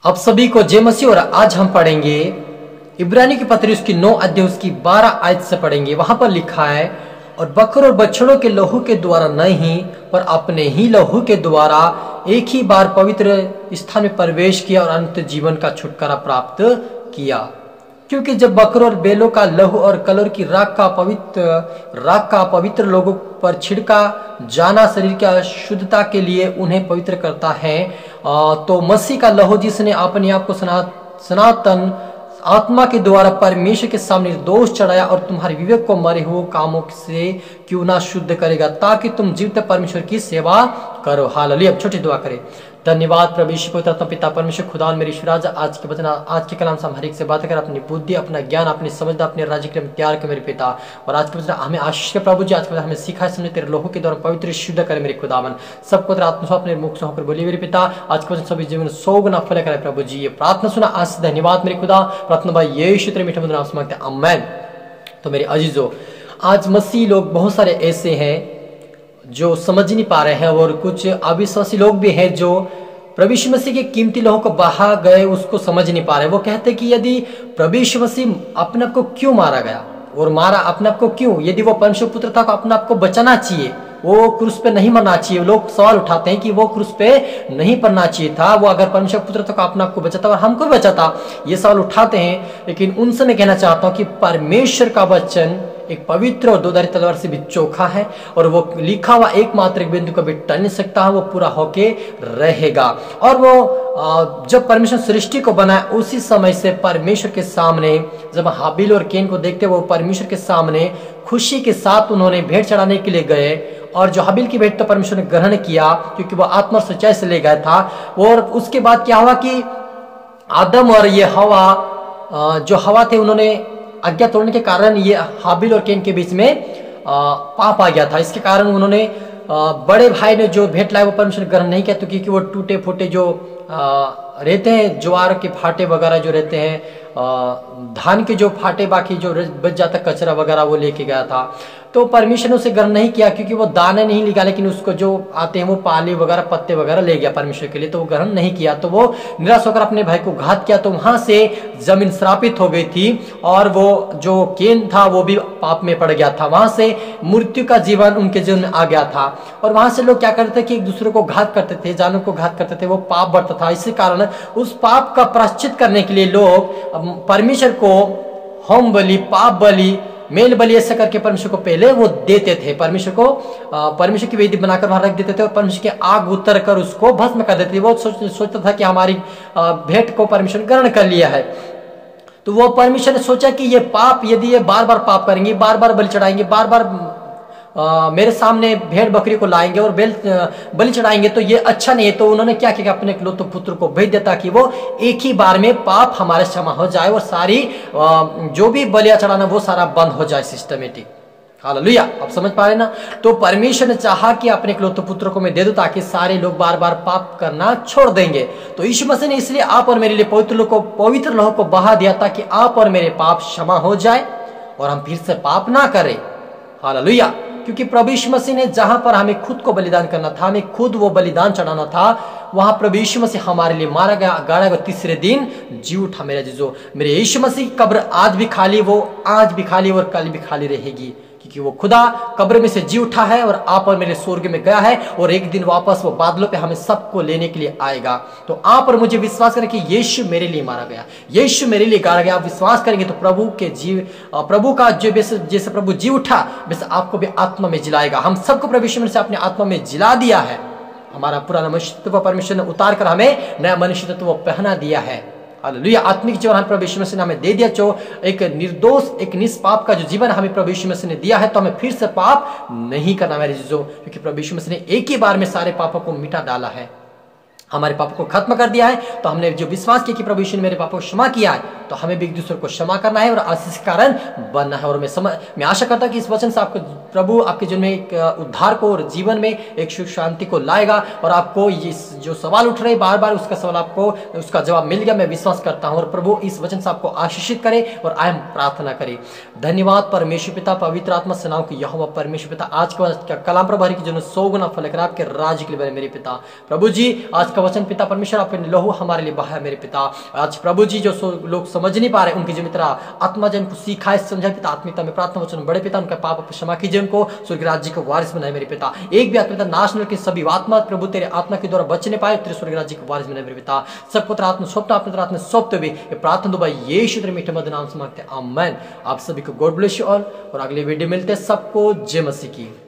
आप सभी को जय मसीह। और आज हम पढ़ेंगे इब्रानी की पत्री उसकी 9 अध्याय उसकी 12 आयत से पढ़ेंगे। वहां पर लिखा है, और बकरों और बछड़ों के लहू के द्वारा नहीं पर अपने ही लहू के द्वारा एक ही बार पवित्र स्थान में प्रवेश किया और अनंत जीवन का छुटकारा प्राप्त किया। क्योंकि जब बकरों और बैलों का लहू और कलर की राख का पवित्र लोगों पर छिड़का जाना शरीर की शुद्धता के लिए उन्हें पवित्र करता है, तो मसीह का लहू जिसने अपने आप को सनातन आत्मा के द्वारा परमेश्वर के सामने निर्दोष चढ़ाया और तुम्हारे विवेक को मरे हुए कामों से क्यों ना शुद्ध करेगा, ताकि तुम जीवित परमेश्वर की सेवा करो। हालेलुया। अब छोटी दुआ करें। धन्यवाद प्रभु यीशु पवित्र पिता परमेश्वर खुदा मेरे ईश्वर, आज के वचन आज के कलाम से हम हर एक से बात कर अपनी बुद्धि अपना ज्ञान अपनी समझ अपने राज्य के तैयार कर मेरे पिता। और आज के वचन हमें आशीष के प्रभु जी, आज के वचन हमें सिखाए सुने तेरे लोगों के द्वारा पवित्र शुद्ध करे मेरे खुदावन। सबको तेरा आत्मा अपने मुख से होकर बोलिए मेरे पिता। आज के वचन सभी जीवन 100 गुना फल करे प्रभु जी। ये प्रार्थना सुना आज धन्यवाद मेरे खुदा। प्रार्थना भाई यीशु तेरे मीठे मधुर नाम से मांगते हैं, आमीन। तो मेरे अजीजों, आज मसीह लोग बहुत सारे ऐसे हैं जो समझ नहीं पा रहे हैं, और कुछ अविश्वासी लोग भी हैं जो प्रभु यीशु मसीह के कीमती लोगों को बहा गए उसको समझ नहीं पा रहे। वो कहते कि यदि प्रभु यीशु मसीह अपने आप को क्यों मारा गया, और मारा अपने आप को क्यों, यदि वो परमेश्वर पुत्र था तो अपने आप को बचाना चाहिए, वो क्रूस पे नहीं मरना चाहिए। लोग सवाल उठाते हैं कि वो क्रूस पे नहीं पड़ना चाहिए था, वो अगर परमेश्वर पुत्र था तो अपने आप को बचाता और हमको बचाता, ये सवाल उठाते हैं। लेकिन उनसे मैं कहना चाहता हूं कि परमेश्वर का वचन एक पवित्र और दोधारी तलवार से भी चोखा है, और वो लिखा हुआ एकमात्र एक बिंदु को भी टल नहीं सकता है, वो पूरा होके रहेगा। और वो जब परमेश्वर सृष्टि को बनाया उसी समय से परमेश्वर के सामने जब हाबिल और केन को देखते वो परमेश्वर के सामने खुशी के साथ उन्होंने भेंट चढ़ाने के लिए गए, और जो हाबिल की भेंट तो परमेश्वर ने ग्रहण किया क्योंकि वो आत्मा और सच्चाई से ले गया था। और उसके बाद क्या हुआ कि आदम और ये हवा, जो हवा थे, उन्होंने आज्ञा तोड़ने के कारण ये हाबिल और केन के बीच में पाप आ गया था। इसके कारण उन्होंने बड़े भाई ने जो भेंट लाया वो परमेश्वर ने ग्रहण नहीं किया, तो क्योंकि वो टूटे फूटे जो रहते हैं, ज्वार के फाटे वगैरह जो रहते हैं, धान के जो फाटे बाकी जो बच जाता कचरा वगैरह वो लेके गया था, तो परमेश्वर ने उसे ग्रहण नहीं किया क्योंकि वो दाने नहीं लिखा, लेकिन उसको जो आते हैं वो पाले वगैरह पत्ते वगैरह ले गया परमेश्वर के लिए, तो वो ग्रहण नहीं किया। तो वो निराश होकर अपने भाई को घात किया, तो वहां से जमीन श्रापित हो गई थी, और वो जो केन था वो भी पाप में पड़ गया था। वहां से मृत्यु का जीवन उनके जीवन में आ गया था, और वहां से लोग क्या करते थे कि एक दूसरे को घात करते थे, जानवर को घात करते थे, वो पाप बढ़ता था। इसी कारण उस पाप का प्रायश्चित करने के लिए लोग परमेश्वर को होम बलि, पाप बलि, मेल बलि ऐसा करके परमेश्वर को पहले वो देते थे। परमेश्वर की वेदी बनाकर वहां रख देते थे, और परमेश्वर के आग उतर कर उसको भस्म कर देते थे। वो सोचता था कि हमारी भेंट को परमेश्वर ने ग्रहण कर लिया है। तो वो परमेश्वर ने सोचा कि ये पाप, यदि ये बार बार पाप करेंगे, बार बार बलि चढ़ाएंगे, बार बार मेरे सामने भेड़ बकरी को लाएंगे और बलि चढ़ाएंगे, तो ये अच्छा नहीं है। तो उन्होंने क्या किया, अपने इकलौते पुत्र को भेज दिया ताकि वो एक ही बार में पाप हमारे क्षमा हो जाए, और सारी जो भी बलियां चढ़ाना वो सारा बंद हो जाए सिस्टमेटिक। हालेलुया। आप समझ पा रहे ना। तो परमेश्वर ने चाहा कि अपने इकलौते पुत्र को मैं दे दूं ताकि सारे लोग बार बार पाप करना छोड़ देंगे। तो यीशु मसीह ने इसलिए आप और मेरे लिए पवित्र लहू को बहा दिया ताकि आप और मेरे पाप क्षमा हो जाए और हम फिर से पाप ना करें। हालेलुया। क्योंकि प्रभु यीशु मसीह ने जहां पर हमें खुद को बलिदान करना था, हमें खुद वो बलिदान चढ़ाना था, वहां प्रभु यीशु मसीह हमारे लिए मारा गया, गाड़ा गया, तीसरे दिन जी उठा। मेरे यीशु मसीह की कब्र आज भी खाली, वो आज भी खाली और कल भी खाली रहेगी, क्योंकि वो खुदा कब्र में से जी उठा है और आप और मेरे स्वर्ग में गया है, और एक दिन वापस वो बादलों पे हमें सबको लेने के लिए आएगा। तो आप और मुझे विश्वास करें कि यीशु मेरे लिए मारा गया, यीशु मेरे लिए गाड़ा गया। आप विश्वास करेंगे तो प्रभु का जैसे प्रभु जी उठा वैसे आपको भी आत्मा में जिलाएगा। हम सबको प्रभु यीशु से अपने आत्मा में जिला दिया है। हमारा पुराना मनुष्यत्व परमेश्वर ने उतार कर हमें नया मनुष्यत्व पहना दिया है। हालेलुया। आत्मिक जीवन हमें प्रभु यीशु मसीह ने हमें दे दिया, जो एक निर्दोष एक निष्पाप का जो जीवन हमें प्रभु यीशु मसीह ने दिया है, तो हमें फिर से पाप नहीं करना मेरे जीजों, क्योंकि प्रभु यीशु मसीह ने एक ही बार में सारे पापों को मिटा डाला है, हमारे पापों को खत्म कर दिया है। तो हमने जो विश्वास किया कि प्रभु यीशु ने मेरे पापों को क्षमा किया है, तो हमें भी एक दूसरे को क्षमा करना है और आशीष कारण बनना है। और मैं आशा करता हूं कि इस वचन से आपको प्रभु आपके जीवन में एक उद्धार को और जीवन में एक सुख शांति को लाएगा, और आपको ये जो सवाल उठ रहे बार बार उसका सवाल आपको उसका जवाब मिल गया, मैं विश्वास करता हूं। और प्रभु इस वचन से आपको आशीषित करे और आय प्रार्थना करे। धन्यवाद परमेश्वर पिता, पवित्र आत्मा से नाम की यहोवा परमेश्वर पिता, आज का कलाम प्रभु हरि की जन्म 100 गुना फल कर आपके राज्य के लिए बने मेरे पिता। प्रभु जी आज का वचन पिता परमेश्वर अपने लहू हमारे लिए बहाया मेरे पिता। आज प्रभु जी जो लोग समझ नहीं पा रहे, उनकी जो मित्र आत्मा जन को सिखाए समझाए पिता, आत्मिकता में प्रार्थना वचन बड़े पिता, उनका पाप क्षमा कीजिए, उनको स्वर्ग राज्य को वारिस बनाए मेरे पिता। एक भी आत्मा नाश न के सभी आत्मा प्रभु तेरे आत्मा के द्वारा बचने पाए, तेरे स्वर्ग राज्य को वारिस बनाए मेरे पिता। सब पुत्र आत्मा स्वप्न अपने आत्मा स्वप्न भी प्रार्थना दो भाई यीशु तेरे मीठे मधुर नाम से मांगते हैं, आमेन। आप सभी को गॉड ब्लेस यू ऑल, और अगले वीडियो मिलते हैं। सबको जय मसीह की।